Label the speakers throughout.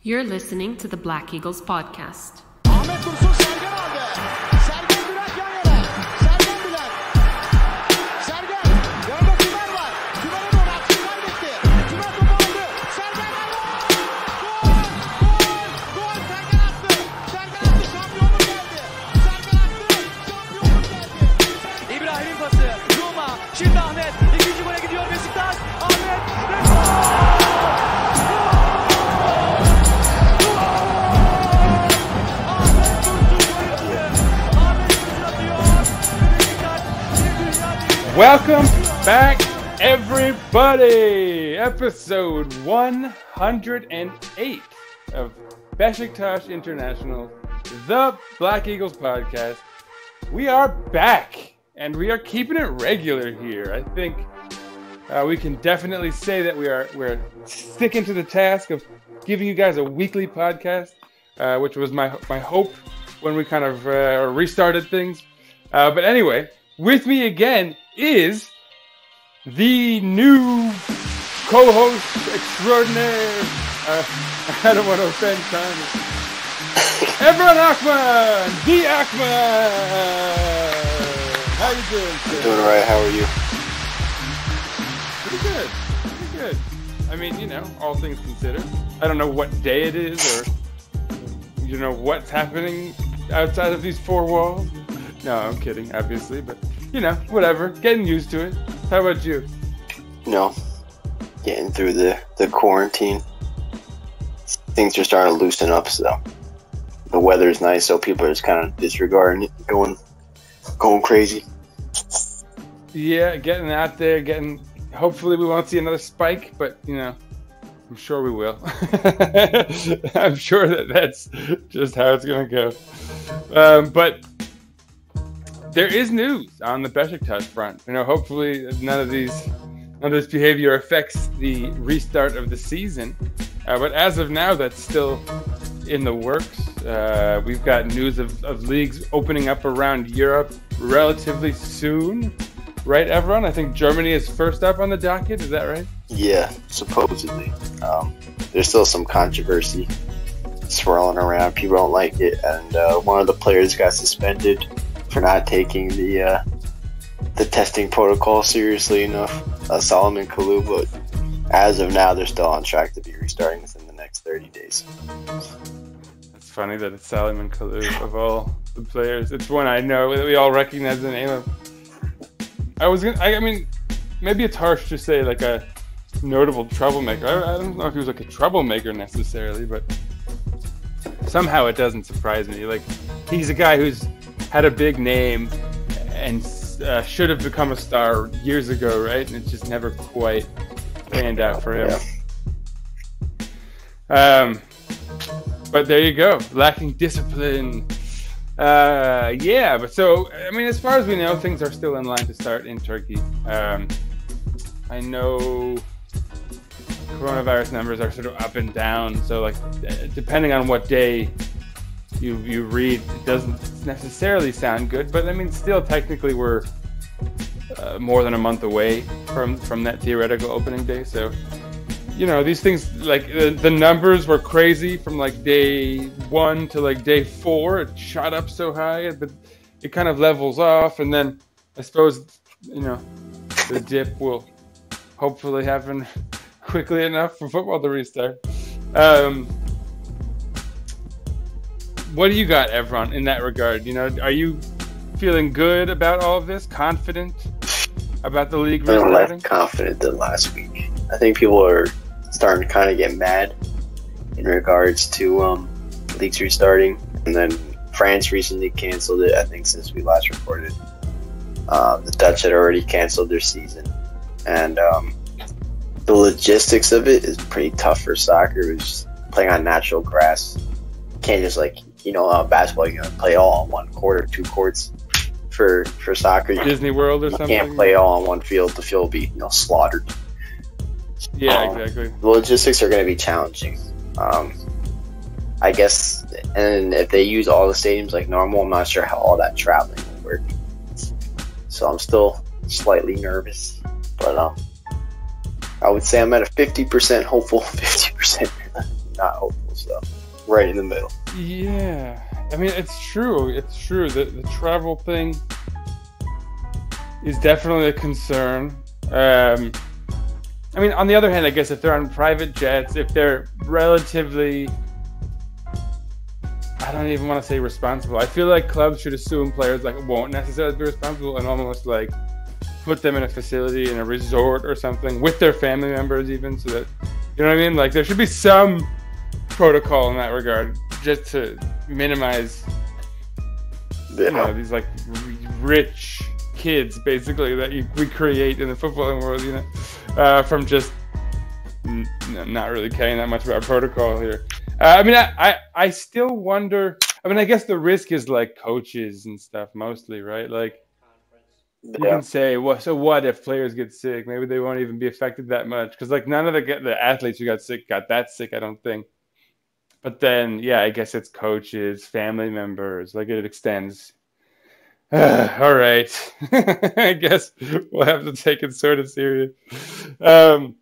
Speaker 1: You're listening to the Black Eagles podcast.
Speaker 2: Ahmet Dursun Sergen aldı. Sergen Bülent yan yana. Sergen Bülent. Sergen. Yanında Tümer var. Tümer'e doğru atışını kaybetti. Tümer topu aldı. Sergen aldı. Gol! Gol! Gol! Sergen attı. Sergen attı. Şampiyonluk geldi. Sergen attı. Şampiyonluk geldi.
Speaker 3: İbrahim'in pası. Roma. Şimdi Ahmet. İkinci gole gidiyor Beşiktaş. Ahmet. Ve
Speaker 4: Welcome back, everybody! Episode 108 of Beşiktaş International, the Black Eagles podcast. We are back, and we are keeping it regular here. I think we can definitely say that we're sticking to the task of giving you guys a weekly podcast, which was my hope when we kind of restarted things. But anyway, with me again is the new co-host extraordinaire. I don't want to offend Simon. Emran Akman, the Akman. How you doing, sir?
Speaker 5: Doing all right. How are you?
Speaker 4: Pretty good. I mean, you know, all things considered. I don't know what day it is or, you know, what's happening outside of these four walls. No, I'm kidding, obviously, but, you know, whatever. Getting used to it. How about you?
Speaker 5: No. Getting through the quarantine. Things are starting to loosen up, so the weather's nice, so people are just kind of disregarding it, going crazy.
Speaker 4: Yeah, getting out there, hopefully we won't see another spike, but, you know, I'm sure we will. I'm sure that's just how it's going to go. But there is news on the Beşiktaş front. You know, hopefully none of this behavior affects the restart of the season. But as of now, that's still in the works. We've got news of leagues opening up around Europe relatively soon. Right, everyone? I think Germany is first up on the docket. Is that right?
Speaker 5: Yeah, supposedly. There's still some controversy swirling around. People don't like it, and one of the players got suspended for not taking the testing protocol seriously enough. Solomon Kalou, but as of now, they're still on track to be restarting within the next 30 days.
Speaker 4: It's funny that it's Solomon Kalou of all the players. It's one I know that we all recognize the name of. I mean, maybe it's harsh to say like a notable troublemaker. I don't know if he was like a troublemaker necessarily, but somehow it doesn't surprise me. Like, he's a guy who's had a big name and should have become a star years ago, right? And it just never quite panned out for him. But there you go, lacking discipline. But so, I mean, as far as we know, things are still in line to start in Turkey. I know coronavirus numbers are sort of up and down, so like depending on what day you read, it doesn't necessarily sound good, but I mean, still technically we're more than a month away from that theoretical opening day. So, you know, these things, like the numbers were crazy from like day 1 to like day 4. It shot up so high, but it kind of levels off, and then I suppose, you know, the dip will hopefully happen quickly enough for football to restart. What do you got, Evron, in that regard? You know, are you feeling good about all of this? Confident about the league restarting?
Speaker 5: I'm less confident than last week. I think people are starting to kind of get mad in regards to leagues restarting. And then France recently canceled it, I think, since we last recorded. The Dutch had already canceled their season. And the logistics of it is pretty tough for soccer. It's playing on natural grass. You can't just, like, you know, basketball, you're going to play all on one court or two courts. For soccer,
Speaker 4: Disney World or something.
Speaker 5: You can't play all on one field. The field will be, you know, slaughtered.
Speaker 4: Yeah, exactly.
Speaker 5: The logistics are going to be challenging. I guess, and if they use all the stadiums like normal, I'm not sure how all that traveling will work. So I'm still slightly nervous, but I would say I'm at a 50% hopeful, 50% not hopeful. So, right in the middle.
Speaker 4: Yeah, I mean, it's true. It's true that the travel thing is definitely a concern. I mean, on the other hand, I guess if they're on private jets, if they're relatively, I don't even want to say responsible. I feel like clubs should assume players like won't necessarily be responsible and almost like put them in a facility in a resort or something with their family members, even, so that, you know what I mean? Like, there should be some protocol in that regard, just to minimize, you know, these like rich kids basically that we create in the footballing world, you know, from just not really caring that much about protocol here. I mean, I still wonder. I mean, I guess the risk is like coaches and stuff mostly, right? Like, you can say, well, so what if players get sick? Maybe they won't even be affected that much, because like none of the athletes who got sick got that sick, I don't think. But then, yeah, I guess it's coaches, family members. Like, it extends. All right. I guess we'll have to take it sort of serious. But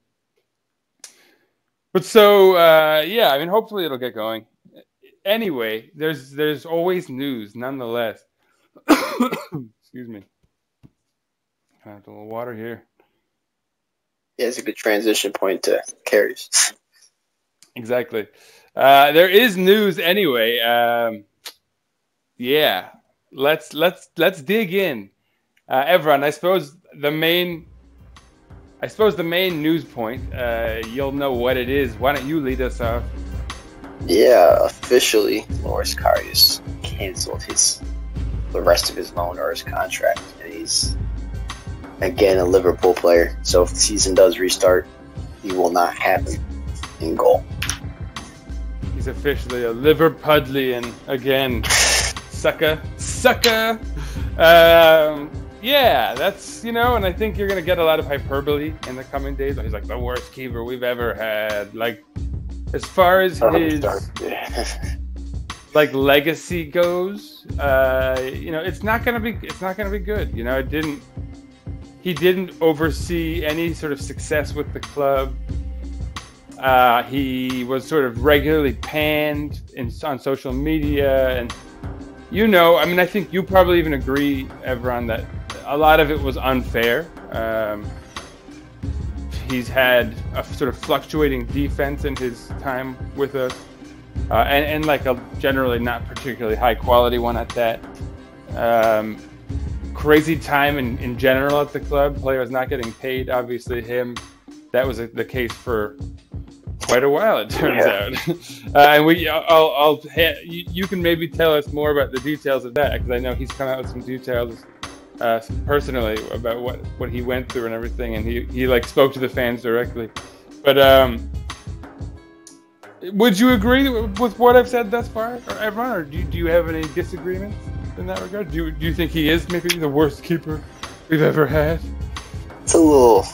Speaker 4: so, yeah, I mean, hopefully it'll get going. Anyway, there's always news, nonetheless. Excuse me. I have a little water here.
Speaker 5: Yeah, it's a good transition point to KARIUS.
Speaker 4: Exactly. There is news anyway. Yeah, let's dig in. Evron, I suppose the main news point. You'll know what it is. Why don't you lead us off?
Speaker 5: Yeah, officially, KARIUS canceled the rest of his loan or his contract, and he's again a Liverpool player. So if the season does restart, he will not have him in goal.
Speaker 4: He's officially a Liverpudlian again. Sucker. Yeah, that's, you know, and I think you're going to get a lot of hyperbole in the coming days. He's like the worst keeper we've ever had. Like, as far as his like legacy goes, you know, it's not going to be good. You know, he didn't oversee any sort of success with the club. He was sort of regularly panned on social media, and, you know, I mean, I think you probably even agree, Evron, that a lot of it was unfair. He's had a sort of fluctuating defense in his time with us, and like a generally not particularly high quality one at that. Crazy time in general at the club. Players not getting paid. Obviously, that was the case for quite a while, it turns out. And you can maybe tell us more about the details of that, because I know he's come out with some details personally about what he went through and everything, and he like spoke to the fans directly. But would you agree with what I've said thus far, Evron, or do you have any disagreements in that regard? Do you think he is maybe the worst keeper we've ever had?
Speaker 5: It's a little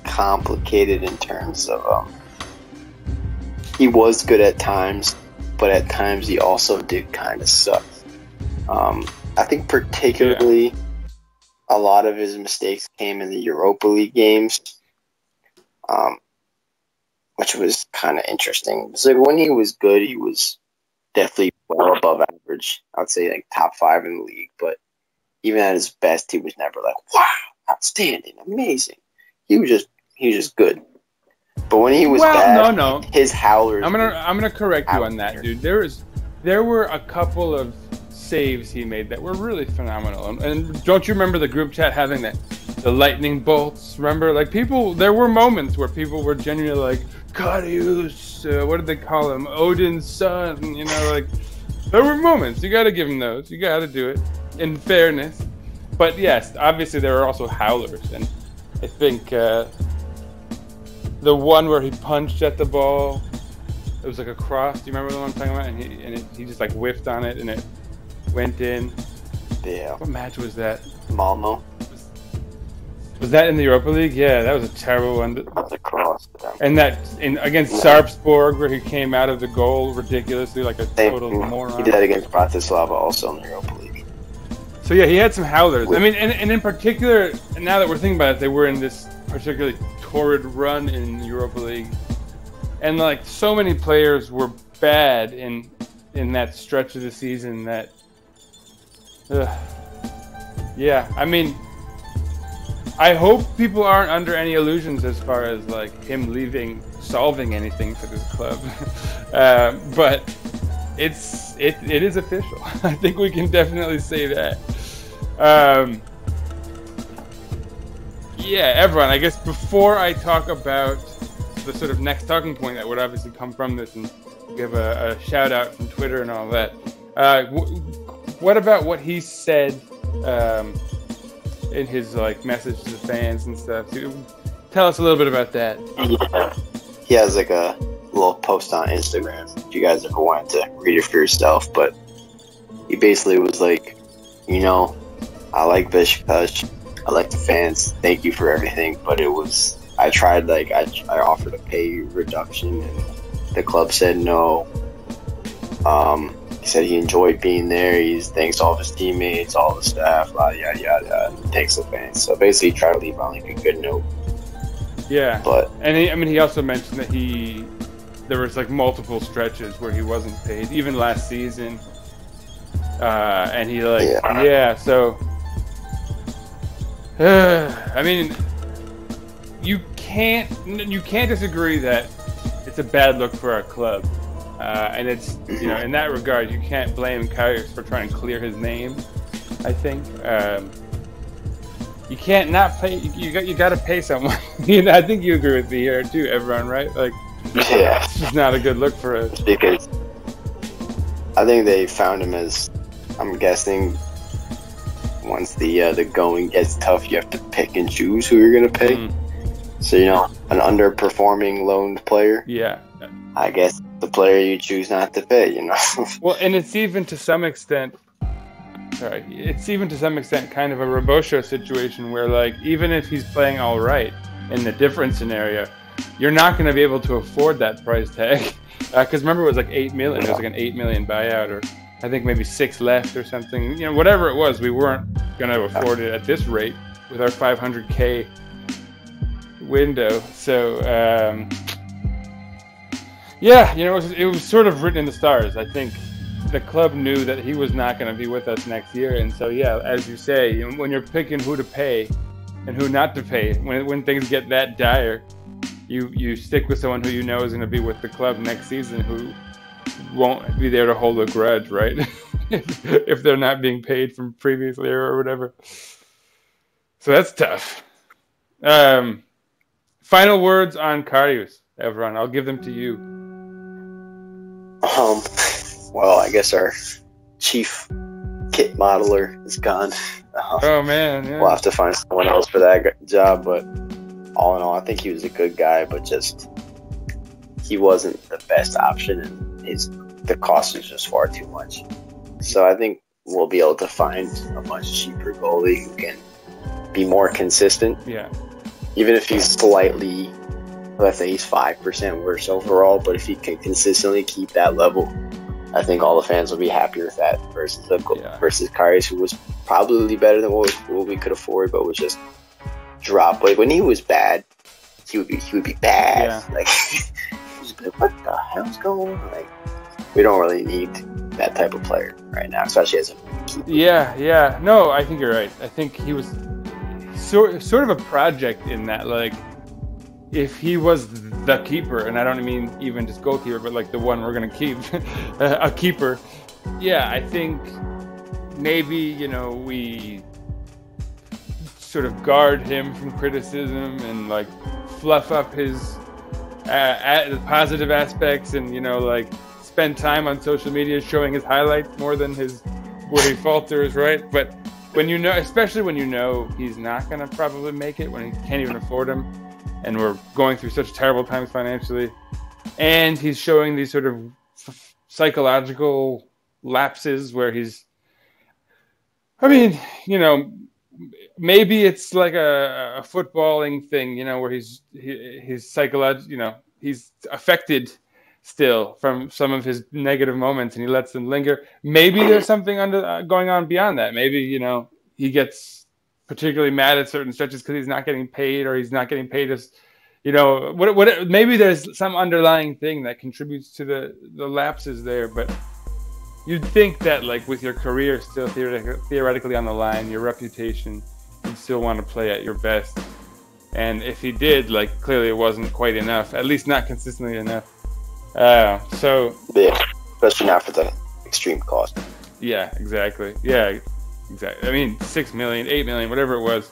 Speaker 5: complicated in terms of he was good at times, but at times he also did kind of suck. I think particularly a lot of his mistakes came in the Europa League games, which was kind of interesting. So when he was good, he was definitely well above average. I would say like top 5 in the league, but even at his best, he was never like, wow, outstanding, amazing. He was just good. But when he was bad, his howlers. I'm gonna correct you on that, dude.
Speaker 4: There were a couple of saves he made that were really phenomenal. And don't you remember the group chat having the lightning bolts? Remember, like, there were moments where people were genuinely like, KARIUS, what did they call him? Odin's son, you know, like, there were moments. You got to give him those. You got to do it in fairness. But yes, obviously there were also howlers, and I think the one where he punched at the ball, it was like a cross. Do you remember the one I'm talking about? And he just like whiffed on it and it went in.
Speaker 5: Yeah.
Speaker 4: What match was that?
Speaker 5: Malmo.
Speaker 4: Was that in the Europa League? Yeah, that was a terrible one.
Speaker 5: That's a cross.
Speaker 4: And against Sarpsborg, where he came out of the goal ridiculously like a total moron.
Speaker 5: He did that against Bratislava also in the Europa League.
Speaker 4: So yeah, he had some howlers. I mean, and in particular, now that we're thinking about it, they were in this particularly torrid run in the Europa League. And like so many players were bad in that stretch of the season that, yeah, I mean, I hope people aren't under any illusions as far as like him leaving solving anything for this club. But it is official. I think we can definitely say that. Yeah, everyone, I guess before I talk about the sort of next talking point that would obviously come from this and give a shout out from Twitter and all that, what about what he said in his like message to the fans and stuff? Tell us a little bit about that.
Speaker 5: Yeah. He has like a little post on Instagram if you guys ever wanted to read it for yourself, but he basically was like, you know, I like Beşiktaş, I like the fans, thank you for everything, but I tried, like, I offered a pay reduction and the club said no. He said he enjoyed being there, he's thanks all of his teammates, all the staff, yada yada yada, thanks the fans. So basically he tried to leave on like a good note.
Speaker 4: Yeah,
Speaker 5: but
Speaker 4: he also mentioned that there was like multiple stretches where he wasn't paid, even last season. And he like, so I mean, you can't disagree that it's a bad look for our club, and it's, you know, in that regard you can't blame KARIUS for trying to clear his name. I think you can't not pay. You got to pay someone. You know, I think you agree with me here too, everyone, right? Like,
Speaker 5: yeah,
Speaker 4: it's just not a good look for us.
Speaker 5: Because I think they found him as, I'm guessing, once the going gets tough, you have to pick and choose who you're gonna pay. So, you know, an underperforming loaned player.
Speaker 4: Yeah.
Speaker 5: I guess the player you choose not to pay. You know.
Speaker 4: Well, and it's even to some extent. Sorry, it's even to some extent kind of a Robosho situation where, like, even if he's playing all right in the different scenario, you're not going to be able to afford that price tag. Because remember, it was like 8 million. It was like an 8 million buyout, or I think maybe 6 left or something. You know, whatever it was, we weren't going to afford it at this rate with our 500K window. So, yeah, you know, it was sort of written in the stars. I think the club knew that he was not going to be with us next year, and so yeah, as you say, you know, when you're picking who to pay and who not to pay, when things get that dire, you stick with someone who you know is going to be with the club next season, who won't be there to hold a grudge, right? if they're not being paid from previously or whatever. So that's tough. Final words on KARIUS, everyone. I'll give them to you.
Speaker 5: Well, I guess our chief kit modeler is gone.
Speaker 4: Oh man, yeah.
Speaker 5: We'll have to find someone else for that job, but all in all, I think he was a good guy, but just he wasn't the best option, and the cost is just far too much. So I think we'll be able to find a much cheaper goalie who can be more consistent.
Speaker 4: Yeah. Even
Speaker 5: if he's slightly, let's say he's 5% worse overall, but if he can consistently keep that level, I think all the fans will be happy with that versus KARIUS, who was probably better than what we could afford, but was just dropped. Like when he was bad, he would be bad.
Speaker 4: Yeah.
Speaker 5: Like, what the hell's going on? Like, we don't really need that type of player right now, especially as a keeper.
Speaker 4: Yeah. No, I think you're right. I think he was sort of a project in that, like, if he was the keeper, and I don't mean even just goalkeeper, but like the one we're going to keep, a keeper, yeah, I think maybe, you know, we sort of guard him from criticism and like fluff up his the positive aspects, and, you know, like spend time on social media showing his highlights more than where he falters, right? But when you know, especially when you know he's not going to probably make it, when he can't even afford him, and we're going through such terrible times financially, and he's showing these sort of psychological lapses where he's, I mean, you know, maybe it's like a footballing thing, you know, where he's psychological, you know, he's affected still from some of his negative moments and he lets them linger. Maybe there's something going on beyond that. Maybe, you know, he gets particularly mad at certain stretches because he's not getting paid, or he's not getting paid you know, what maybe there's some underlying thing that contributes to the lapses there, but you'd think that, like, with your career still theoretically on the line, your reputation, you'd still want to play at your best. And if he did, like, clearly it wasn't quite enough, at least not consistently enough. So
Speaker 5: yeah, especially not for the extreme cost.
Speaker 4: Yeah, exactly. I mean, 6 million, 8 million, whatever it was.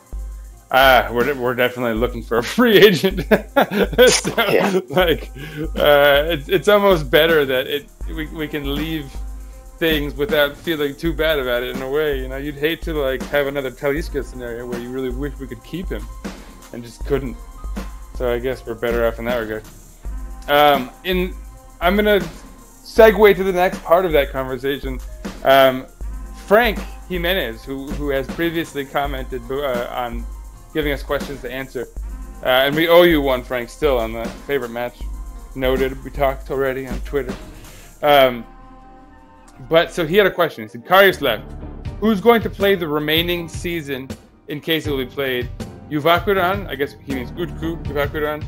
Speaker 4: We're definitely looking for a free agent. So,
Speaker 5: Yeah.
Speaker 4: like, it's almost better that we can leave things without feeling too bad about it in a way. You know, you'd hate to, like, have another Talisca scenario where you really wish we could keep him and just couldn't. So I guess we're better off in that regard. I'm gonna segue to the next part of that conversation. Frank Jimenez, who has previously commented on giving us questions to answer, and we owe you one, Frank, still on the favorite match. Noted. We talked already on Twitter. But so he had a question. He said, Karius left. Who's going to play the remaining season in case it will be played? Yuvakuran, I guess he means Utku, Yuvakuran,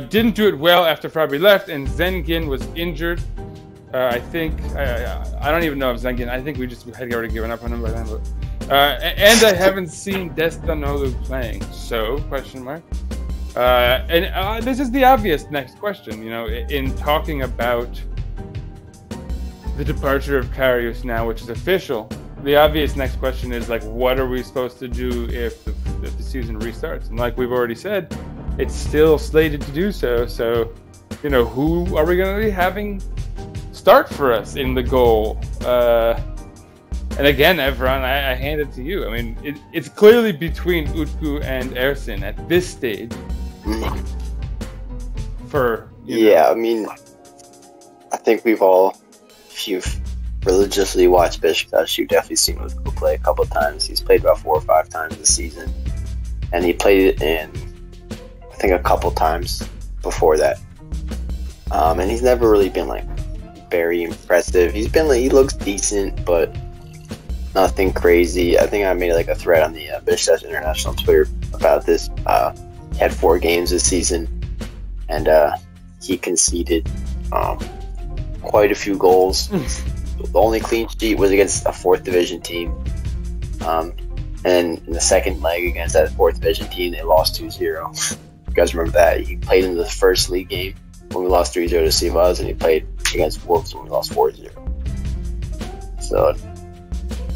Speaker 4: didn't do it well after Fabi left, and Zengin was injured. I think, I don't even know if Zengin, I think we just had already given up on him by then. But, and I haven't seen Destanolu playing, so, question mark. And this is the obvious next question, you know, in talking about the departure of Karius now, which is official. The obvious next question is, like, what are we supposed to do if the season restarts? And like we've already said, it's still slated to do so. So, you know, who are we going to be having start for us in the goal? And again, Evron, I hand it to you. I mean, it's clearly between Utku and Ersin at this stage. For
Speaker 5: I mean, I think we've all, if you've religiously watched Besiktas, you've definitely seen Utku play a couple of times. He's played about 4 or 5 times this season, and he played it in, I think, a couple times before that. And he's never really been, like, very impressive. He's been, like, he looks decent, but nothing crazy. I think I made, like, a thread on the Besiktas International Twitter about this. He had 4 games this season, and he conceded quite a few goals. The only clean sheet was against a 4th division team. And in the second leg against that 4th division team, they lost 2-0. You guys remember that? He played in the first league game when we lost 3-0 to Sivas, and he played against Wolves when we lost 4-0. So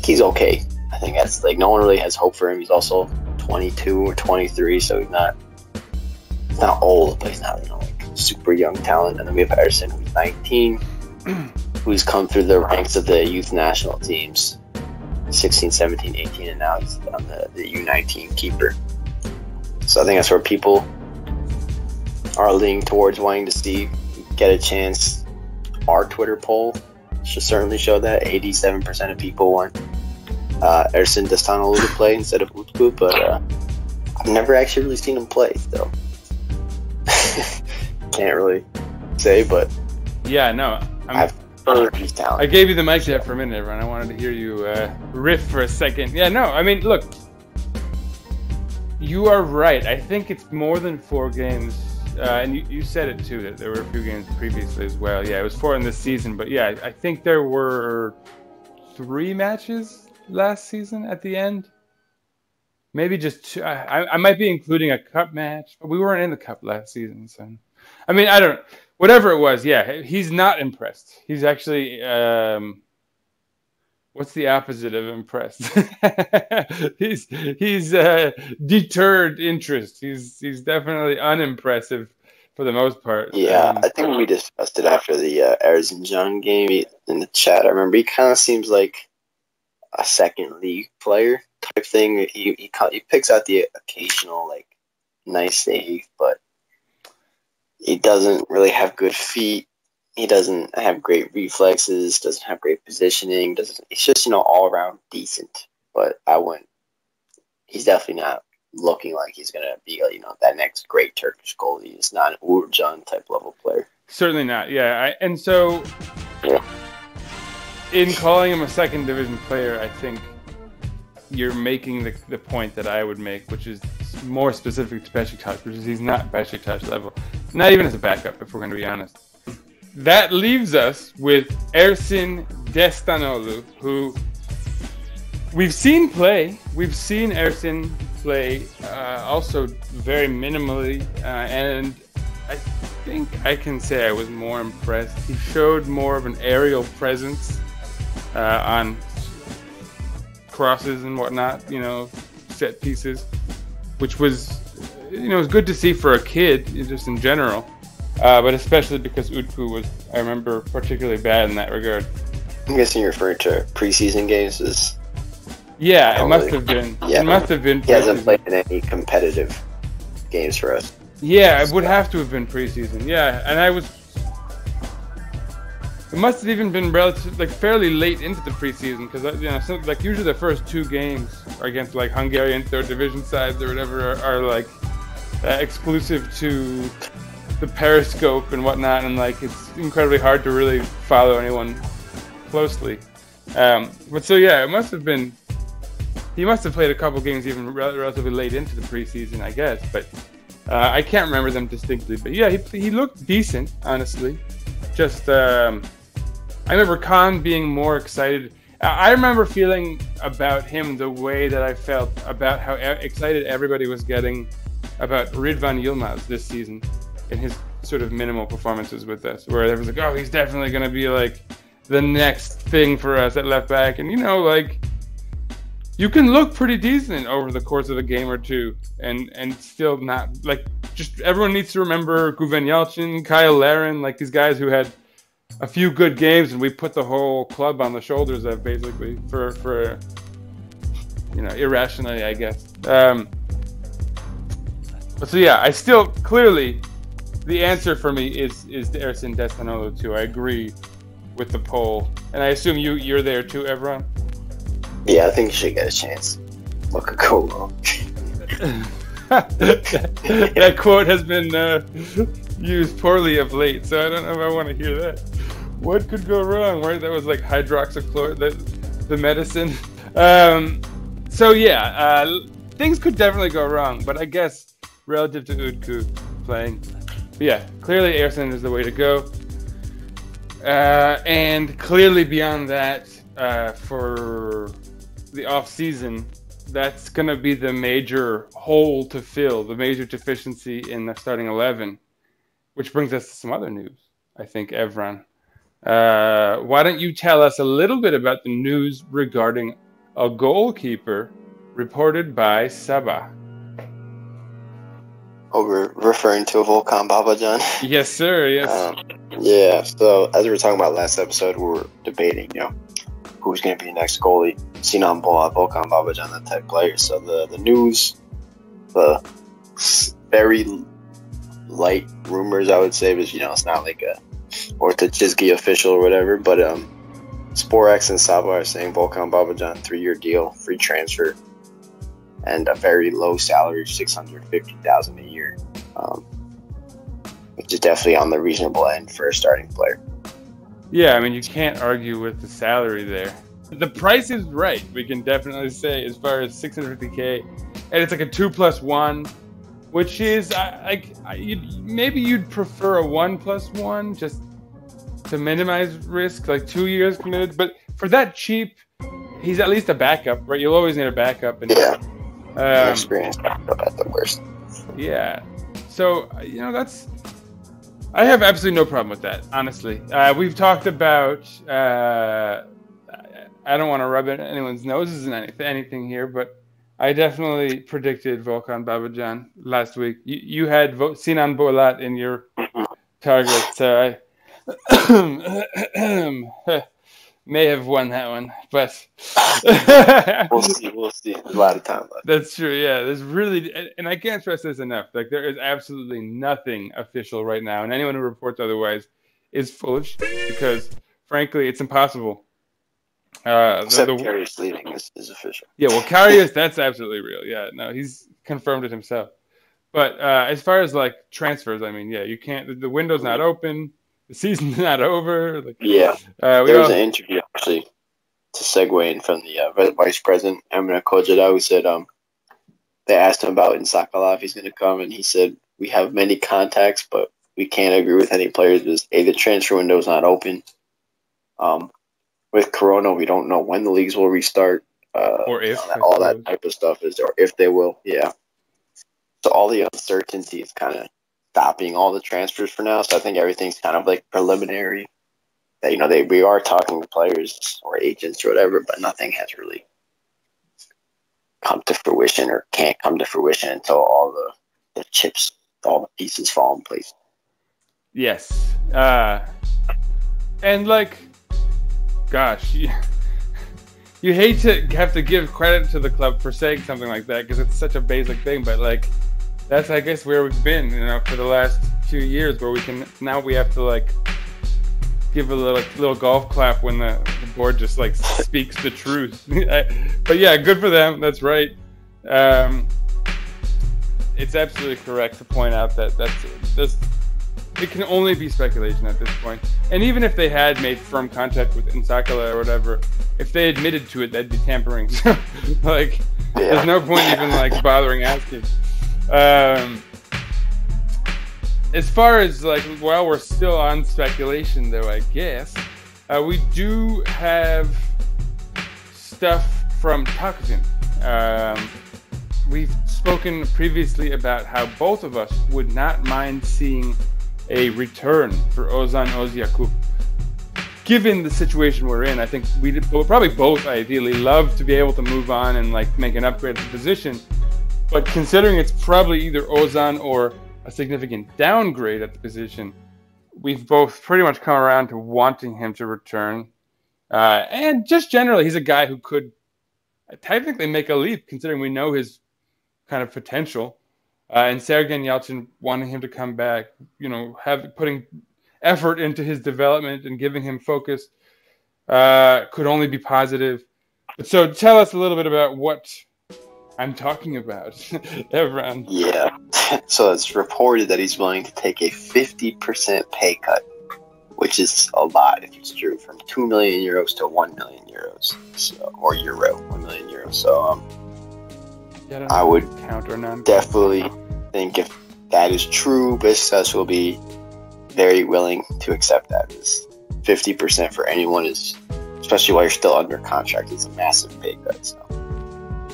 Speaker 5: he's okay. I think that's, like, no one really has hope for him. He's also 22 or 23, so he's not old, but he's not, you know, like, super young talent. And then we have Ersin, who's 19, who's come through the ranks of the youth national teams, 16, 17, 18, and now he's on the U19 keeper. So I think that's where people are leaning towards wanting to see get a chance. Our Twitter poll should certainly show that 87% of people want Ersin Destanolu to play instead of Utku, but I've never actually really seen him play, so can't really say, but
Speaker 4: yeah, no,
Speaker 5: I've heard his talent.
Speaker 4: I gave you the mic there for a minute, everyone. I wanted to hear you riff for a second. Yeah, no, I mean, look, you are right. I think it's more than 4 games, and you said it too, that there were a few games previously as well. Yeah, it was 4 in this season, but yeah, I think there were 3 matches last season at the end. Maybe just 2. I might be including a cup match, but we weren't in the cup last season. So, I mean, I don't. Whatever it was, yeah, he's not impressed. He's actually, what's the opposite of impressed? he's deterred interest. He's definitely unimpressive for the most part.
Speaker 5: Yeah, I think we discussed it after the Erzincan game in the chat. I remember he kind of seems like a second league player type thing. He picks out the occasional, like, nice save, but he doesn't really have good feet. He doesn't have great reflexes, doesn't have great positioning. It's just, you know, all around decent. But he's definitely not looking like he's going to be, you know, that next great Turkish goalie. He's not an Uğurcan type level player.
Speaker 4: Certainly not, yeah. And so,
Speaker 5: yeah,
Speaker 4: in calling him a second division player, I think you're making the point that I would make, which is more specific to Besiktas, which is he's not Besiktas level. Not even as a backup, if we're going to be honest. That leaves us with Ersin Destanoglu, who we've seen play. We've seen Ersin play also very minimally, and I think I can say I was more impressed. He showed more of an aerial presence on crosses and whatnot, set pieces, which was, was good to see for a kid, just in general. But especially because Utku was, I remember, particularly bad in that regard.
Speaker 5: I'm guessing you're referring to preseason games.
Speaker 4: Yeah, it must have been. Yeah, it must have been.
Speaker 5: He hasn't played in any competitive games for us.
Speaker 4: Yeah, it would have to have been preseason. Yeah, and it must have even been fairly late into the preseason, because usually the first 2 games are against Hungarian third division sides or whatever are exclusive to the Periscope and whatnot, and it's incredibly hard to really follow anyone closely. But so yeah, it must have been. He must have played a couple games even relatively late into the preseason, I guess. But I can't remember them distinctly. But yeah, he looked decent, honestly. Just I remember Khan being more excited. I remember feeling about him the way that I felt about how excited everybody was getting about Ridvan Yilmaz this season in his sort of minimal performances with us, where everyone's like, oh, he's definitely going to be the next thing for us at left back. And you can look pretty decent over the course of a game or two and still not, just everyone needs to remember Guven Yalchin, Kyle Larin, these guys who had a few good games, and we put the whole club on the shoulders of, basically, for irrationally, I guess. But so yeah, I still, clearly, the answer for me is the Ersin Destanoglu too. I agree with the poll, and I assume you're there too, Evron?
Speaker 5: Yeah, I think you should get a chance. What could go wrong?
Speaker 4: That quote has been used poorly of late, so I don't know if I want to hear that. What could go wrong? Right? That was hydroxychloroquine, the medicine. So yeah, things could definitely go wrong, but I guess relative to Utku playing, but yeah, clearly Ersin is the way to go. And clearly beyond that, for the off-season, that's going to be the major hole to fill, the major deficiency in the starting 11, which brings us to some other news, I think, Evron. Why don't you tell us a little bit about the news regarding a goalkeeper reported by Sabah?
Speaker 5: Oh, we're referring to Volkan Babacan?
Speaker 4: Yes, sir, yes.
Speaker 5: Yeah, so as we were talking about last episode, we were debating, who's going to be the next goalie. Sinan Bolat, Volkan Babacan, that type player. So the news, the very light rumors, I would say, because, it's not like a Ortachizki official or whatever, but Sporex and Saba are saying Volkan Babacan, 3-year deal, free transfer, and a very low salary of $650,000 a year, which is definitely on the reasonable end for a starting player.
Speaker 4: Yeah, I mean, you can't argue with the salary there. The price is right, we can definitely say, as far as $650K, and it's a 2+1, which is maybe you'd prefer a 1+1 just to minimize risk, 2 years committed. But for that cheap, he's at least a backup, right? You'll always need a backup. And,
Speaker 5: yeah, experienced backup at the worst. Yeah,
Speaker 4: so that's. I have absolutely no problem with that, honestly. We've talked about. I don't want to rub anyone's noses in anything here, but I definitely predicted Volkan Babacan last week. You had Sinan Bolat in your target, so I may have won that one, but
Speaker 5: we'll see. There's a lot of time left.
Speaker 4: That's true. Yeah, there's really, and I can't stress this enough. There is absolutely nothing official right now, and anyone who reports otherwise is foolish because, frankly, it's impossible.
Speaker 5: Except Karius leaving is official.
Speaker 4: Yeah, well, Karius, that's absolutely real. Yeah, no, he's confirmed it himself. But as far as transfers, I mean, yeah, you can't. The window's not open. The season's not over.
Speaker 5: Yeah, there was an interview actually to segue in from the vice president Emre Kocadar, who said they asked him about Insakala if he's going to come, and he said, we have many contacts, but we can't agree with any players because the transfer window is not open. With Corona, we don't know when the leagues will restart.
Speaker 4: Or if.
Speaker 5: All that type of stuff is, or if they will, yeah. So all the uncertainty is kind of stopping all the transfers for now. So I think everything's kind of like preliminary. That we are talking to players or agents or whatever, but nothing has really come to fruition or can't come to fruition until all the chips, all the pieces fall in place.
Speaker 4: Yes. And like, gosh, you hate to have to give credit to the club for saying something like that because it's such a basic thing, but like, that's, I guess, where we've been, for the last 2 years, where we have to like give a little golf clap when the board just like speaks the truth. But yeah, good for them. That's right. It's absolutely correct to point out that it can only be speculation at this point. And even if they had made firm contact with Insakala or whatever, if they admitted to it, that'd be tampering. So, like, there's no point even like bothering asking. As far as like, while we're still on speculation, though, I guess we do have stuff from Takazin. We've spoken previously about how both of us would not mind seeing a return for Ozan Oziakup. Given the situation we're in, I think we'll probably both ideally love to be able to move on and like make an upgrade to the position. But considering it's probably either Ozan or a significant downgrade at the position, we've both pretty much come around to wanting him to return. And just generally, he's a guy who could technically make a leap, considering we know his kind of potential. And Sergei Yalchin wanting him to come back, putting effort into his development and giving him focus could only be positive. So tell us a little bit about what I'm talking about, Evran.
Speaker 5: Yeah. So it's reported that he's willing to take a 50% pay cut, which is a lot if it's true, from 2 million euros to 1 million euros. Or euro, 1 million euros. So I would
Speaker 4: count or none.
Speaker 5: Definitely think if that is true, Besiktas will be very willing to accept that. 50% for anyone is, especially while you're still under contract, is a massive pay cut. So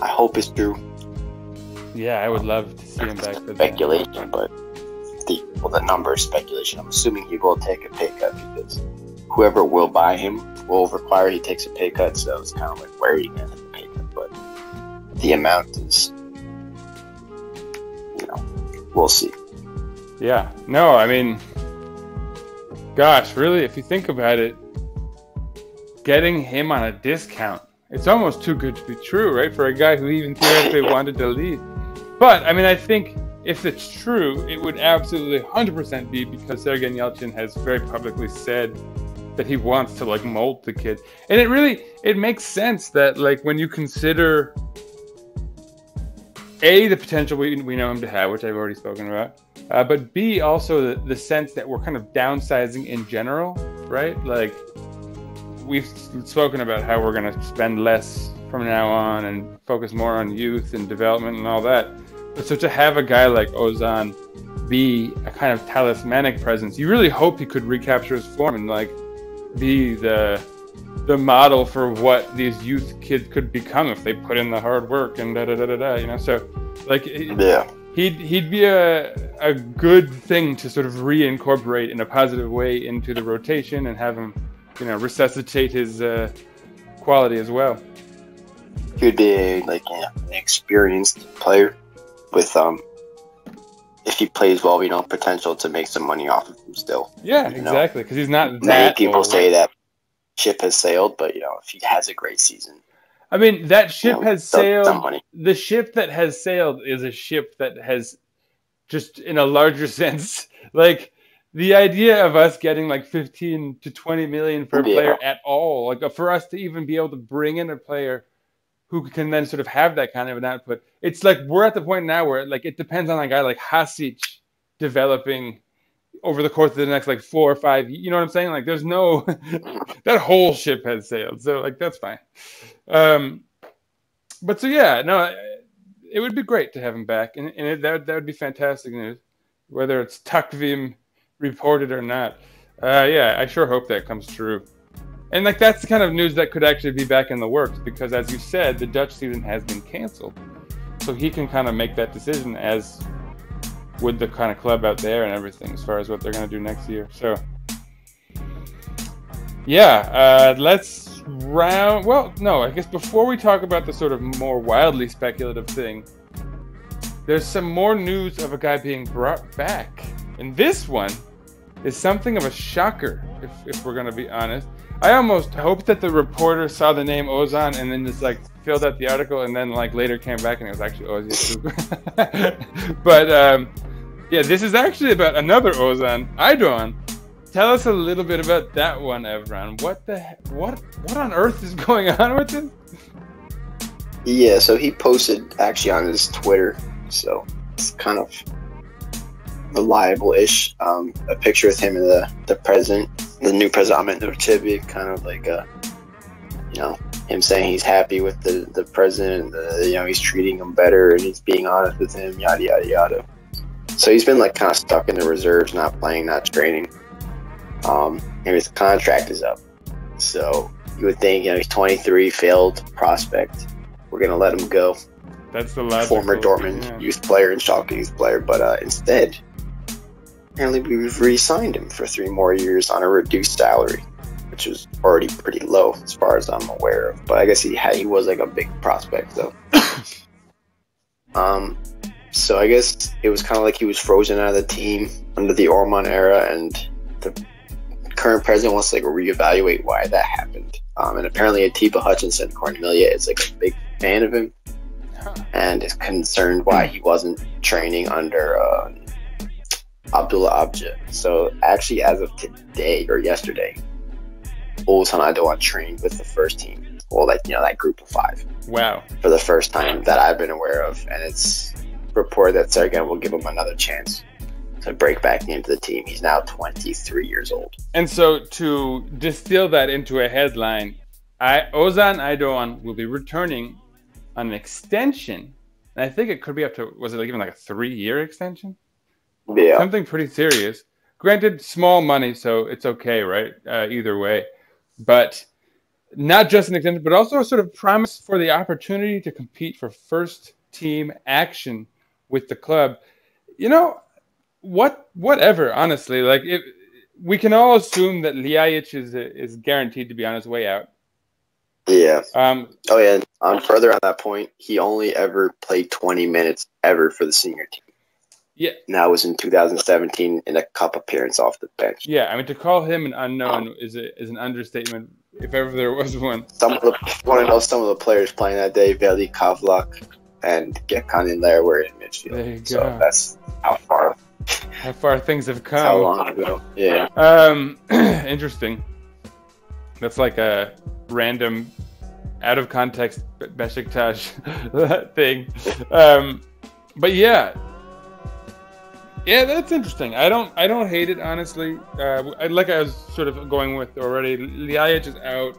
Speaker 5: I hope it's true.
Speaker 4: Yeah, I would love to see him back for
Speaker 5: speculation, that. But the number is speculation. I'm assuming he will take a pay cut because whoever will buy him will require he takes a pay cut. So it's kind of like, where are you going to take a pay cut? But the amount is, we'll see.
Speaker 4: Yeah. No, I mean, gosh, really, if you think about it, getting him on a discount, it's almost too good to be true, right? For a guy who even theoretically wanted to leave. But, I mean, I think if it's true, it would absolutely 100% be because Sergei Yalchin has very publicly said that he wants to, like, mold the kid. And it makes sense that, like, when you consider, A, the potential we know him to have, which I've already spoken about, but B, also the sense that we're kind of downsizing in general, right? Like, we've spoken about how we're going to spend less from now on and focus more on youth and development and all that. But so to have a guy like Ozan be a kind of talismanic presence, you really hope he could recapture his form and like be the model for what these youth kids could become if they put in the hard work and So like he'd be a good thing to sort of reincorporate in a positive way into the rotation and have him resuscitate his quality as well.
Speaker 5: He would be an experienced player with, if he plays well, potential to make some money off of him still.
Speaker 4: Yeah, exactly, because he's not that
Speaker 5: many people
Speaker 4: old.
Speaker 5: say that ship has sailed, but, if he has a great season.
Speaker 4: I mean, that ship has sailed. The ship that has sailed is a ship that has, just in a larger sense, like, the idea of us getting like 15 to 20 million for a player at all, like for us to even be able to bring in a player who can then sort of have that kind of an output. It's like we're at the point now where like it depends on a guy like Hasic developing over the course of the next like 4 or 5. You know what I'm saying? Like there's no that whole ship has sailed, so like that's fine. But so yeah, no, it would be great to have him back, and that would be fantastic news, whether it's Takvim reported or not. Yeah, I sure hope that comes true. And like that's the kind of news that could actually be back in the works, because as you said, the Dutch season has been canceled, so he can kind of make that decision, as would the kind of club out there and everything, as far as what they're going to do next year. So yeah, let's round. Well, no, I guess before we talk about the sort of more wildly speculative thing, there's some more news of a guy being brought back, and this one is something of a shocker, if we're going to be honest. I almost hoped that the reporter saw the name Ozan and then just like filled out the article, and then like later came back and it was actually Ozzy. But yeah, this is actually about another Ozan, Aydoğan. Tell us a little bit about that one, Evran. What on earth is going on with this?
Speaker 5: Yeah, so he posted actually on his Twitter, so it's kind of reliable-ish. A picture with him and the president, the new president, Ahmet Nur Çebi, kind of like him saying he's happy with the president, he's treating him better and he's being honest with him, yada yada yada. So he's been like kind of stuck in the reserves, not playing, not training. And his contract is up, so you would think he's 23, failed prospect. We're gonna let him go.
Speaker 4: That's the last
Speaker 5: former Dortmund youth player and Schalke youth player, but instead, apparently we've re-signed him for 3 more years on a reduced salary, which is already pretty low as far as I'm aware of. But I guess he was like a big prospect though. So I guess it was kind of like he was frozen out of the team under the Orman era, and the current president wants to like reevaluate why that happened. And apparently Atiba Hutchinson, Cornelia, is like a big fan of him and is concerned why he wasn't training under Abdullah Abja. So actually, as of today or yesterday, Oğuzhan Aydoğan trained with the first team. Well, that group of 5.
Speaker 4: Wow.
Speaker 5: For the first time that I've been aware of, and it's reported that Sergen will give him another chance to break back into the team. He's now 23 years old. And
Speaker 4: so to distill that into a headline, Ozan Aydoğan will be returning on an extension, and I think it could be up to, was it even like a 3-year extension?
Speaker 5: Yeah.
Speaker 4: Something pretty serious. Granted, small money, so it's okay, right? Either way. But not just an extension, but also a sort of promise for the opportunity to compete for first team action with the club. Whatever, honestly. Like, we can all assume that Ljajic is guaranteed to be on his way out.
Speaker 5: Yeah. Further on that point, he only ever played 20 minutes ever for the senior team.
Speaker 4: Yeah.
Speaker 5: And that was in 2017 in a cup appearance off the bench.
Speaker 4: Yeah, I mean, to call him an unknown is an understatement, if ever there was one.
Speaker 5: Want to know some of the players playing that day? Veli, Kavlak, and Gökhan in there were in midfield.
Speaker 4: There you go.
Speaker 5: So that's how far
Speaker 4: things have come.
Speaker 5: How long ago? Yeah.
Speaker 4: Interesting. That's like a random, out of context Beşiktaş thing. But yeah. Yeah, that's interesting. I don't hate it, honestly. Like I was sort of going with already, Ljajic is out.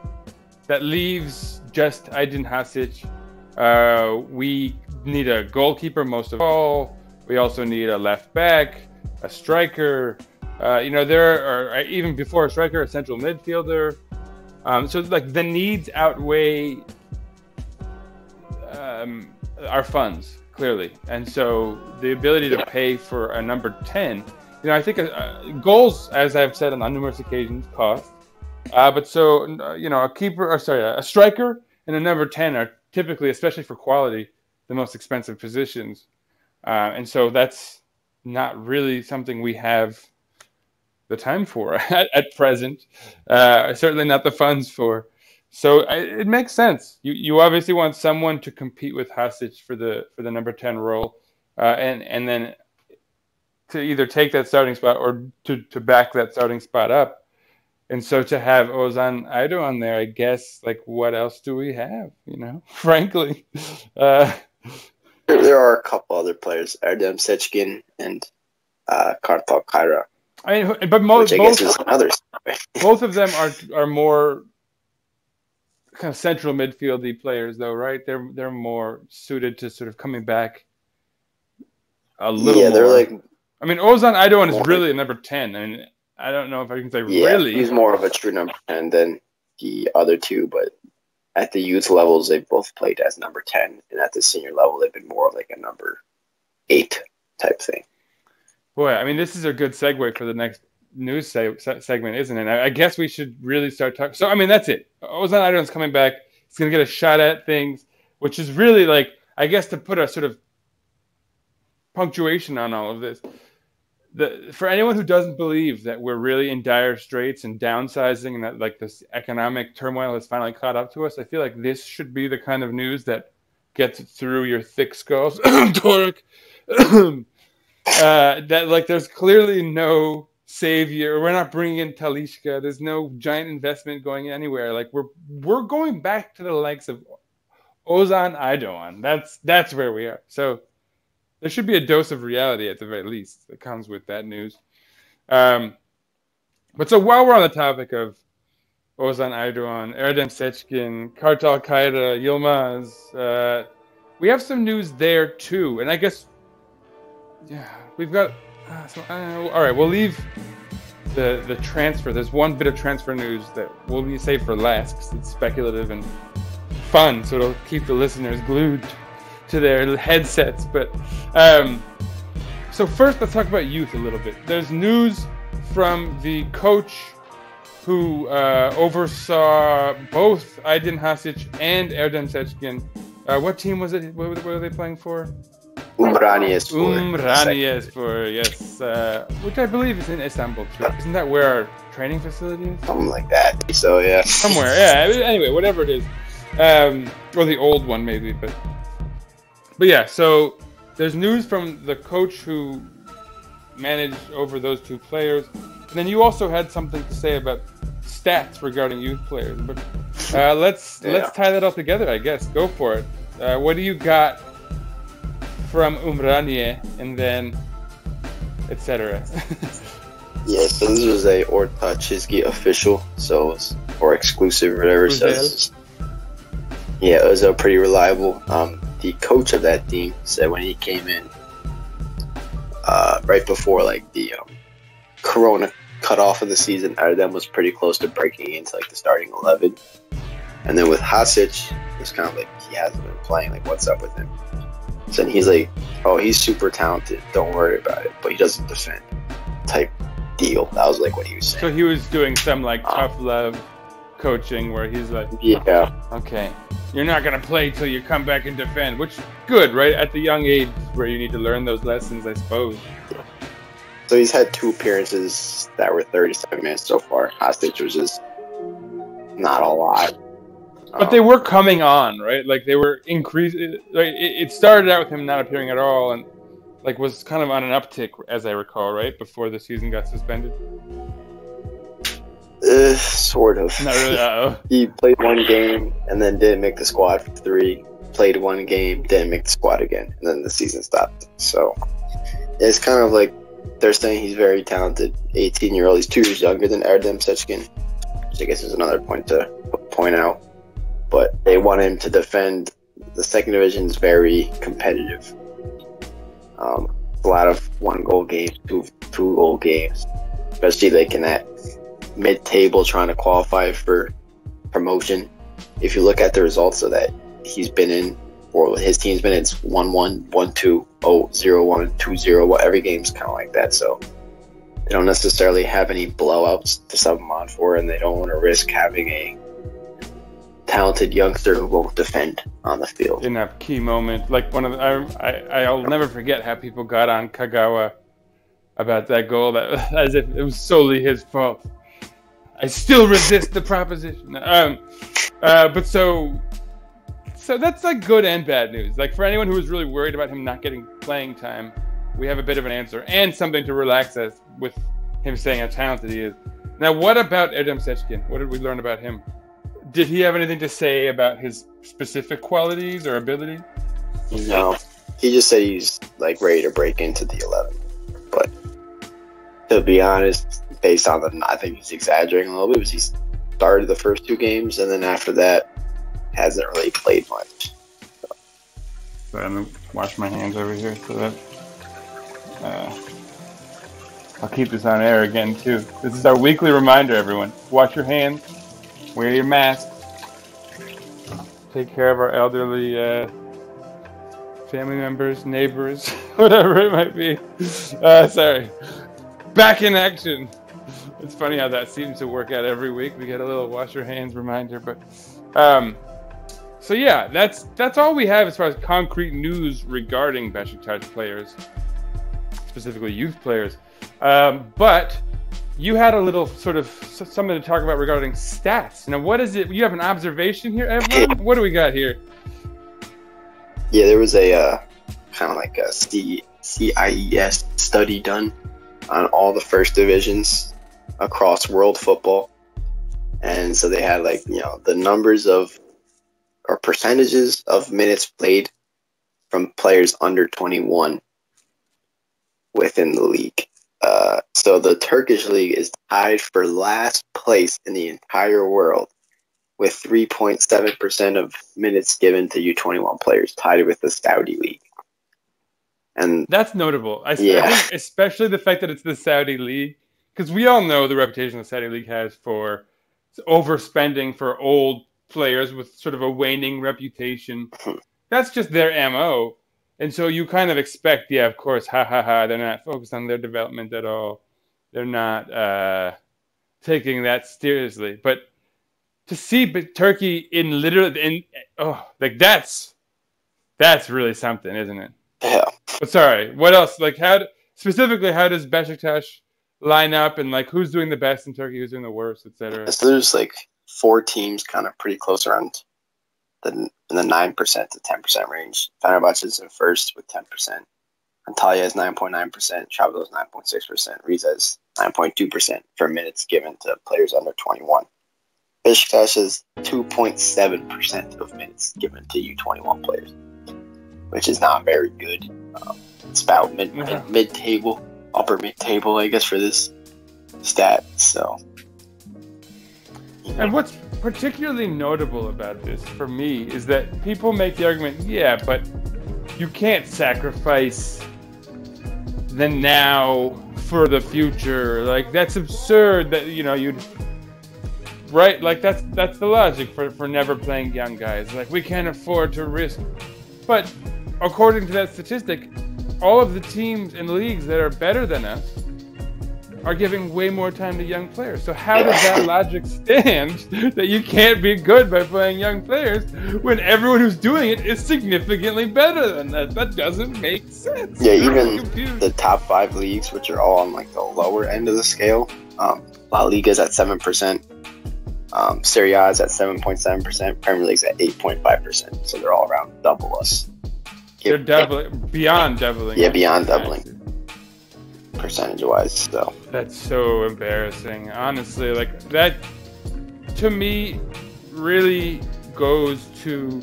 Speaker 4: That leaves just Aydin Hasic. We need a goalkeeper most of all. We also need a left back, a striker. There are, even before a striker, a central midfielder. So like the needs outweigh our funds, clearly. And so the ability to pay for a number 10, I think goals, as I've said on numerous occasions, cost. But so, a striker and a number 10 are typically, especially for quality, the most expensive positions. And so that's not really something we have the time for at present. Certainly not the funds for. So it makes sense. You obviously want someone to compete with Hasic for the number 10 role, and then to either take that starting spot or to back that starting spot up. And so to have Ozan Aydoğan there, I guess, like, what else do we have? Frankly.
Speaker 5: There are a couple other players, Erdem Seçkin and Kartal Kayra.
Speaker 4: I mean, but both of them are more kind of central midfieldy players, though, right? They're more suited to sort of coming back a little more.
Speaker 5: They're like.
Speaker 4: I mean, Ozan Aydoğan is
Speaker 5: more
Speaker 4: really a number 10. I mean, I don't know if I can say
Speaker 5: Yeah,
Speaker 4: really.
Speaker 5: he's more of a true number 10 than the other two, but at the youth levels, they've both played as number 10, and at the senior level, they've been more of like a number 8 type thing.
Speaker 4: Boy, I mean, this is a good segue for the next news segment, isn't it? I guess we should really start talking. So, I mean, that's it. Ozan Aydoğan's coming back. He's going to get a shot at things, which is really like, I guess, to put a sort of punctuation on all of this. For anyone who doesn't believe that we're really in dire straits and downsizing and that like this economic turmoil has finally caught up to us, I feel like this should be the kind of news that gets through your thick skulls, Torek. That like there's clearly no savior. We're not bringing in Talisca. There's no giant investment going anywhere. Like we're going back to the likes of Ozan Aydoğan. That's where we are. So there should be a dose of reality at the very least that comes with that news. But so while we're on the topic of Ozan Aydoğan, Erdem Seçkin, Kartal Kayra, Yilmaz, we have some news there too. And I guess, we've got... all right, we'll leave the transfer. There's one bit of transfer news that we'll save for last because it's speculative and fun, so it'll keep the listeners glued to their headsets. But so first, let's talk about youth a little bit. There's news from the coach who oversaw both Aydin Hasic and Erdem Seçkin. What team was it? What were they playing for?
Speaker 5: Umraniyespor,
Speaker 4: yes. Which I believe is in Istanbul. Isn't that where our training facility is?
Speaker 5: something like that. So yeah,
Speaker 4: Somewhere, yeah. Anyway, whatever it is. Or the old one, maybe. But yeah, so there's news from the coach who managed over those two players. And then you also had something to say about stats regarding youth players. But let's tie that all together, I guess. Go for it. What do you got from Umraniye and then etc.?
Speaker 5: Yeah, so this was a Orta Çizgi official, so it's, or exclusive or whatever. So it was a pretty reliable. The coach of that team said when he came in, right before like the Corona cutoff of the season, Erdem was pretty close to breaking into like the starting 11. And then with Hasic, it's kind of like he hasn't been playing. Like, what's up with him? So he's like, oh, he's super talented. Don't worry about it. But he doesn't defend. Type deal. That was like what he was saying.
Speaker 4: So he was doing some like tough love coaching where he's like,
Speaker 5: yeah,
Speaker 4: okay, you're not gonna play till you come back and defend, which good, right? At the young age where you need to learn those lessons, I suppose.
Speaker 5: So he's had 2 appearances that were 37 minutes so far. Hasic was just not a lot.
Speaker 4: But they were coming on, right? Like they were increasing. Like it started out with him not appearing at all, and like was kind of on an uptick, as I recall, right before the season got suspended.
Speaker 5: Sort of.
Speaker 4: Not really.
Speaker 5: He played 1 game and then didn't make the squad for 3. Played 1 game, didn't make the squad again, and then the season stopped. So it's kind of like they're saying he's very talented. 18-year-old. He's 2 years younger than Erdem Seçkin, which I guess is another point to point out. But they want him to defend. The second division is very competitive. A lot of 1-goal games, 2-goal games, especially like in that mid-table trying to qualify for promotion. If you look at the results of that he's been in, or his team's been in, it's 1-1, 1-2, 0-1, 2-0. Every game's kind of like that. So they don't necessarily have any blowouts to sub them on for, and they don't want to risk having a talented youngster who won't defend on the field
Speaker 4: in a key moment. Like one of the, I'll never forget how people got on Kagawa about that goal, that as if it was solely his fault. I still resist the proposition. But so that's like good and bad news. Like for anyone who was really worried about him not getting playing time, we have a bit of an answer and something to relax us with him saying how talented he is. Now, what about Erdem Seçkin? What did we learn about him? Did he have anything to say about his specific qualities or abilities?
Speaker 5: No. He just said he's like ready to break into the 11. But to be honest, based on I think he's exaggerating a little bit, because he started the first 2 games, and then after that, hasn't really played much.
Speaker 4: So I'm gonna wash my hands over here so that I'll keep this on air again too. This is our weekly reminder, everyone. Wash your hands, wear your mask, take care of our elderly family members, neighbors, whatever it might be. Sorry. Back in action. It's funny how that seems to work out every week. We get a little wash your hands reminder, but so yeah, that's all we have as far as concrete news regarding Besiktas players, specifically youth players. But you had a little sort of something to talk about regarding stats. Now, what is it? You have an observation here, Evan? What do we got here?
Speaker 5: Yeah, there was a kind of like a CIES study done on all the first divisions across world football. And so they had like, the numbers of or percentages of minutes played from players under 21 within the league. So the Turkish league is tied for last place in the entire world with 3.7% of minutes given to U21 players, tied with the Saudi league. And
Speaker 4: that's notable. I think especially the fact that it's the Saudi league, because we all know the reputation the Saudi league has for overspending for old players with sort of a waning reputation. That's just their MO. And so you kind of expect, of course, they're not focused on their development at all. They're not taking that seriously. But to see Turkey in literally, that's really something, isn't it?
Speaker 5: Yeah.
Speaker 4: But sorry, what else? Like, how does Besiktas line up, and like who's doing the best in Turkey, who's doing the worst, etc.?
Speaker 5: So there's like 4 teams kind of pretty close around in the 9% to 10% range. Fenerbahce is in first with 10%. Antalya is 9.9%. Trabzon is 9.6%. Rize is 9.2% for minutes given to players under 21. Besiktas is 2.7% of minutes given to U21 players, which is not very good. It's about mid-table, upper mid-table, I guess, for this stat. So,
Speaker 4: And what's particularly notable about this for me is that people make the argument, but you can't sacrifice the now for the future. Like, that's absurd that, you'd... Right? Like, that's the logic for never playing young guys. Like, we can't afford to risk. But according to that statistic, all of the teams and leagues that are better than us are giving way more time to young players. So how does that logic stand that you can't be good by playing young players when everyone who's doing it is significantly better than that? That doesn't make sense.
Speaker 5: Yeah, even the top 5 leagues, which are all on like the lower end of the scale, La Liga's at 7%, Serie A is at 7.7%, Premier League's at 8.5%. So they're all around double us.
Speaker 4: They're beyond doubling.
Speaker 5: Yeah, beyond doubling. Percentage-wise, so
Speaker 4: that's so embarrassing. Honestly, like that to me really goes to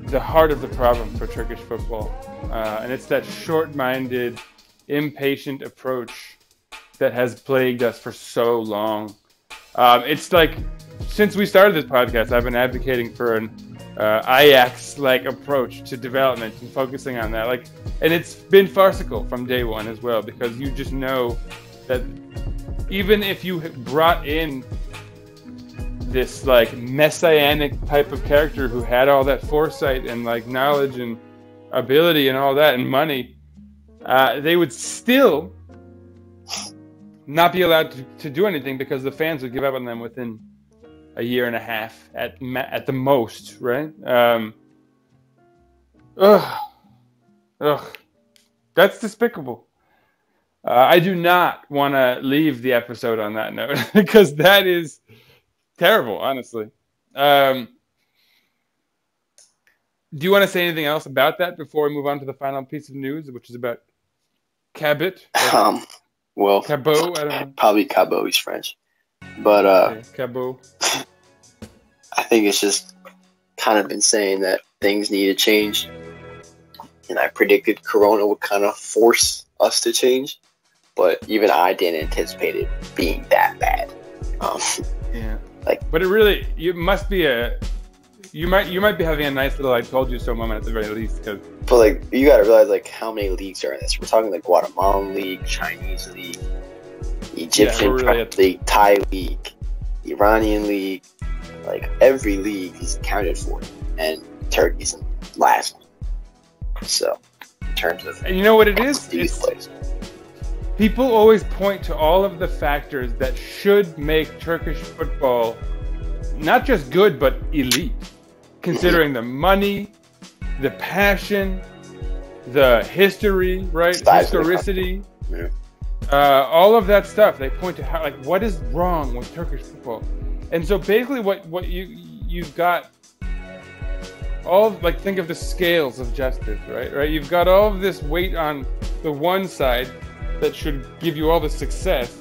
Speaker 4: the heart of the problem for Turkish football, and it's that short-minded, impatient approach that has plagued us for so long. It's like since we started this podcast, I've been advocating for an Ajax-like approach to development and focusing on that. Like, and it's been farcical from day one as well, because you just know that even if you brought in this like messianic type of character who had all that foresight and like knowledge and ability and all that and money, they would still not be allowed to do anything because the fans would give up on them within a year and a half at the most, right? That's despicable. I do not want to leave the episode on that note because that is terrible, honestly. Do you want to say anything else about that before we move on to the final piece of news, which is about Cabot?
Speaker 5: Well,
Speaker 4: Cabot, I don't know.
Speaker 5: Probably Cabot is French. But
Speaker 4: Cabot.
Speaker 5: I think it's just kind of been saying that things need to change. And I predicted Corona would kind of force us to change. But even I didn't anticipate it being that bad.
Speaker 4: But it must be a You might be having a nice little "I told you so" moment at the very least, because.
Speaker 5: But like, you gotta realize like how many leagues are in this. We're talking like Guatemalan league, Chinese league, Egyptian league, Thai league, Iranian league. Like every league is accounted for, and Turkey's in last one. So, in terms of
Speaker 4: and you know what it is?
Speaker 5: Plays.
Speaker 4: People always point to all of the factors that should make Turkish football not just good but elite, considering the money, the passion, the history, right? Historicity, all of that stuff. They point to how, like, what is wrong with Turkish football, and so basically, what you've got all, like, think of the scales of justice, right? You've got all of this weight on the one side that should give you all the success,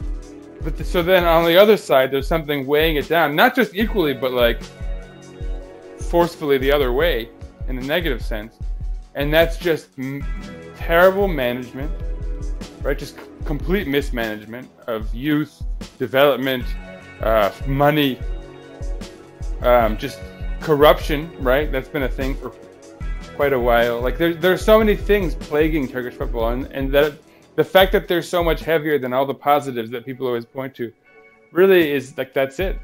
Speaker 4: but so then on the other side, there's something weighing it down, not just equally, but like forcefully the other way, in a negative sense, and that's just terrible management, right? Just complete mismanagement of youth development, money, just corruption, right? That's been a thing for quite a while. Like there's so many things plaguing Turkish football, and that the fact that they're so much heavier than all the positives that people always point to, really is like, that's it.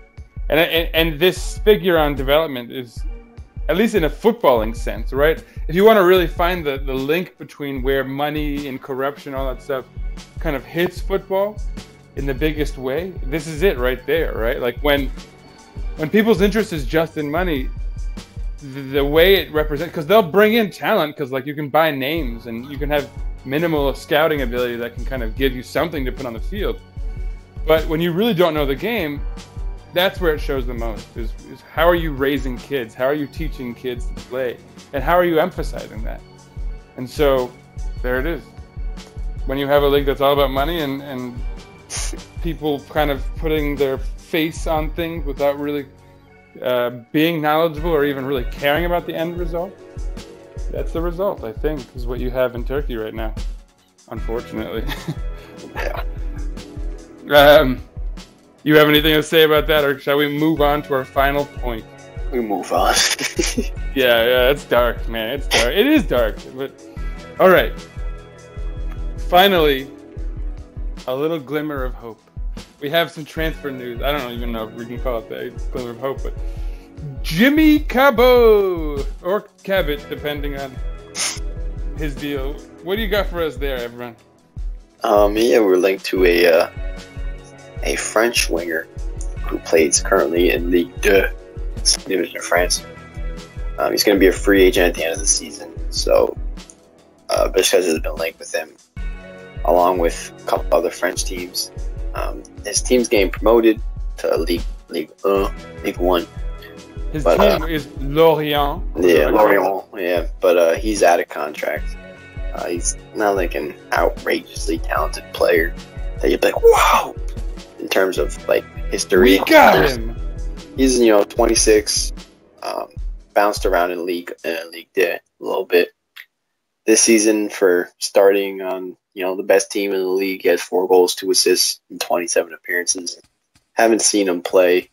Speaker 4: And this figure on development is, at least in a footballing sense, right? If you want to really find the link between where money and corruption, all that stuff, kind of hits football in the biggest way, this is it right there, right? Like when people's interest is just in money, the way it represents, because they'll bring in talent, because like you can buy names and you can have minimal scouting ability that can kind of give you something to put on the field. But when you really don't know the game, that's where it shows the most, is how are you raising kids? How are you teaching kids to play? And how are you emphasizing that? And so there it is. When you have a league that's all about money and people kind of putting their face on things without really being knowledgeable or even really caring about the end result, that's the result, I think, is what you have in Turkey right now, unfortunately. You have anything to say about that, or shall we move on to our final point?
Speaker 5: We move on.
Speaker 4: Yeah, it's dark, man. It's dark. It is dark, but all right. Finally, a little glimmer of hope. We have some transfer news. I don't even know if we can call it that, glimmer of hope, but Jimmy Cabot, or Cabot, depending on his deal. What do you got for us there, everyone?
Speaker 5: Yeah, we're linked to a French winger who plays currently in Ligue 2, division of France. He's going to be a free agent at the end of the season, so Besiktas has been linked with him, along with a couple other French teams. His team's getting promoted to Ligue 1.
Speaker 4: His team is Lorient.
Speaker 5: Yeah, Lorient. Yeah, but he's out of contract. He's not like an outrageously talented player that you'd be like, wow, in terms of like history.
Speaker 4: We got him.
Speaker 5: He's 26, bounced around in League 2 a little bit. This season, for starting on the best team in the league, he has 4 goals, 2 assists, and 27 appearances. Haven't seen him play,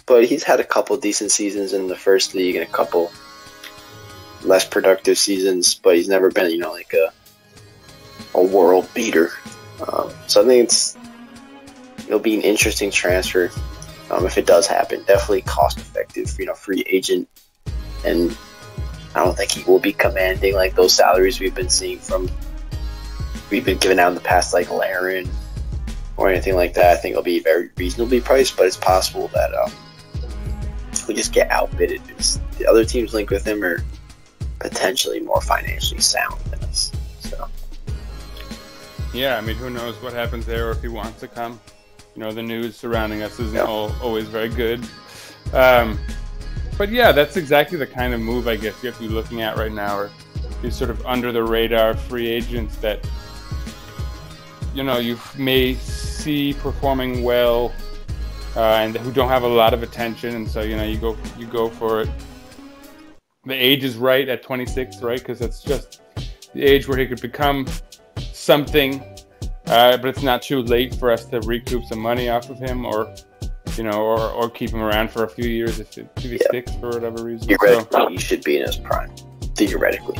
Speaker 5: but he's had a couple decent seasons in the first league and a couple less productive seasons. But he's never been like a world beater. So I think it'll be an interesting transfer if it does happen. Definitely cost effective, free agent, and I don't think he will be commanding like those salaries we've been given out in the past, like Laren or anything like that. I think it'll be very reasonably priced, but it's possible that we just get outbidded because the other teams linked with him are potentially more financially sound than us. So
Speaker 4: yeah, I mean, who knows what happens there, or if he wants to come. The news surrounding us isn't always very good. But yeah, that's exactly the kind of move I guess you have to be looking at right now, or these sort of under the radar free agents that you may see performing well, and who don't have a lot of attention, and so you go for it. The age is right at 26, right? Because it's just the age where he could become something, but it's not too late for us to recoup some money off of him, or or keep him around for a few years if he sticks for whatever reason.
Speaker 5: Theoretically, he should be in his prime. Theoretically.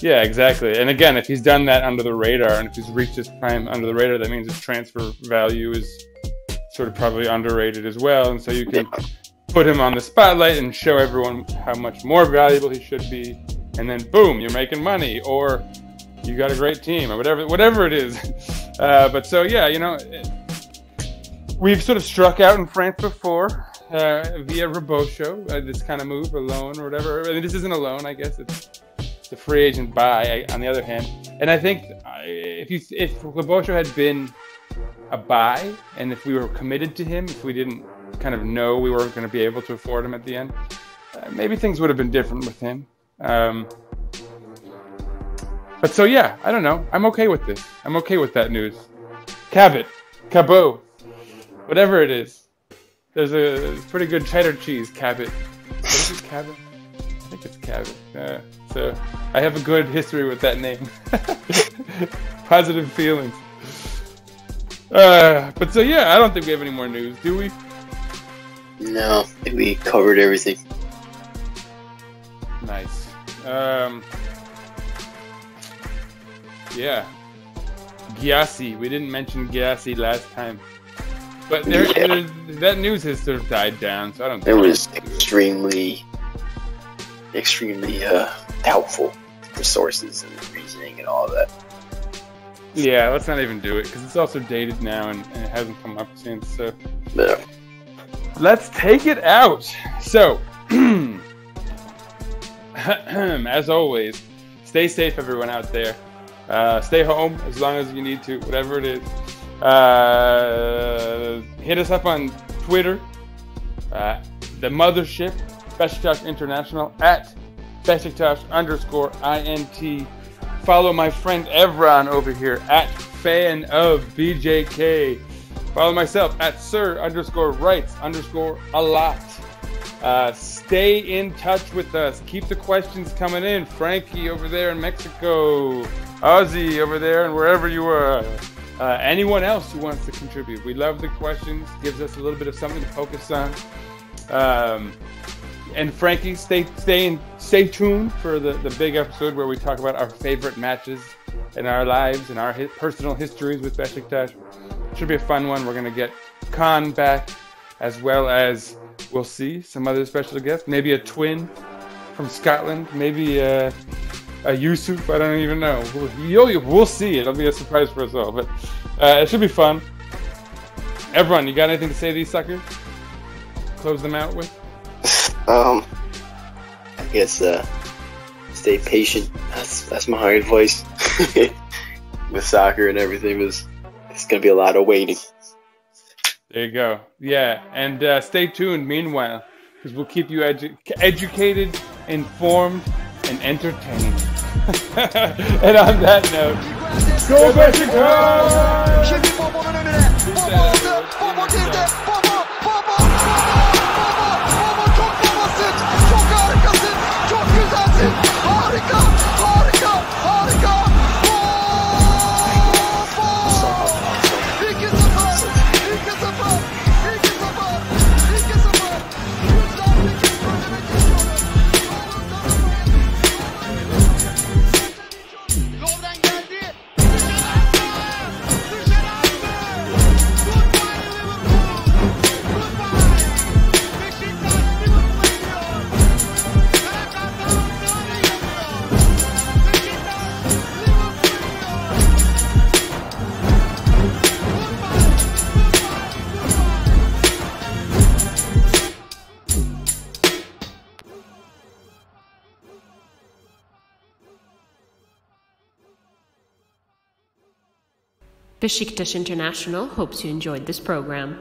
Speaker 4: Yeah, exactly. And again, if he's done that under the radar, and if he's reached his prime under the radar, that means his transfer value is sort of probably underrated as well. And so you can put him on the spotlight and show everyone how much more valuable he should be. And then, boom, you're making money, or you got a great team, or whatever it is. But so, yeah, we've sort of struck out in France before via Robosho, this kind of move, a loan or whatever. I mean, this isn't a loan, I guess. It's the free agent buy, on the other hand. And I think if Robosho had been a buy, and if we were committed to him, if we didn't kind of know we weren't going to be able to afford him at the end, maybe things would have been different with him. But so, yeah, I don't know. I'm okay with this. I'm okay with that news. Cabot, Cabot, whatever it is. There's a pretty good cheddar cheese, Cabot. What is it, Cabot? I think it's Cabot. So I have a good history with that name. Positive feelings. But so, yeah, I don't think we have any more news, do we?
Speaker 5: No, I think we covered everything.
Speaker 4: Nice. Yeah. Gyasi. We didn't mention Gyasi last time. But that news has sort of died down, so I don't think
Speaker 5: it was extremely doubtful, the sources and the reasoning and all that.
Speaker 4: Yeah, let's not even do it, because it's also dated now and it hasn't come up since, so...
Speaker 5: Yeah.
Speaker 4: Let's take it out! So, as always, stay safe, everyone out there. Stay home as long as you need to, whatever it is. Hit us up on Twitter, the mothership, Besiktas International, at Besiktas_INT. Follow my friend Evron over here, at fan of BJK. Follow myself, at sir_rights_a lot. Stay in touch with us. Keep the questions coming in. Frankie over there in Mexico. Ozzy over there and wherever you are. Anyone else who wants to contribute. We love the questions. Gives us a little bit of something to focus on. And Frankie, stay tuned for the big episode where we talk about our favorite matches in our lives and our personal histories with Besiktas. Should be a fun one. We're going to get Khan back, as well as, we'll see, some other special guests. Maybe a twin from Scotland. Maybe a Yusuf. I don't even know. We'll see. It'll be a surprise for us all. But it should be fun. Everyone, you got anything to say to these suckers? Close them out with?
Speaker 5: I guess stay patient. That's my advice. With soccer and everything, it's gonna be a lot of waiting.
Speaker 4: There you go. Yeah, and stay tuned meanwhile, because we'll keep you educated, informed, and entertained. And on that note, go Besiktas!
Speaker 2: Şimdi Bobo'nun önüne. Bobo aldı. Bobo girdi. Bobo çok babasın. Çok harikasın. Çok güzelsin. Harika. Harika. Harika.
Speaker 1: Besiktas International hopes you enjoyed this program.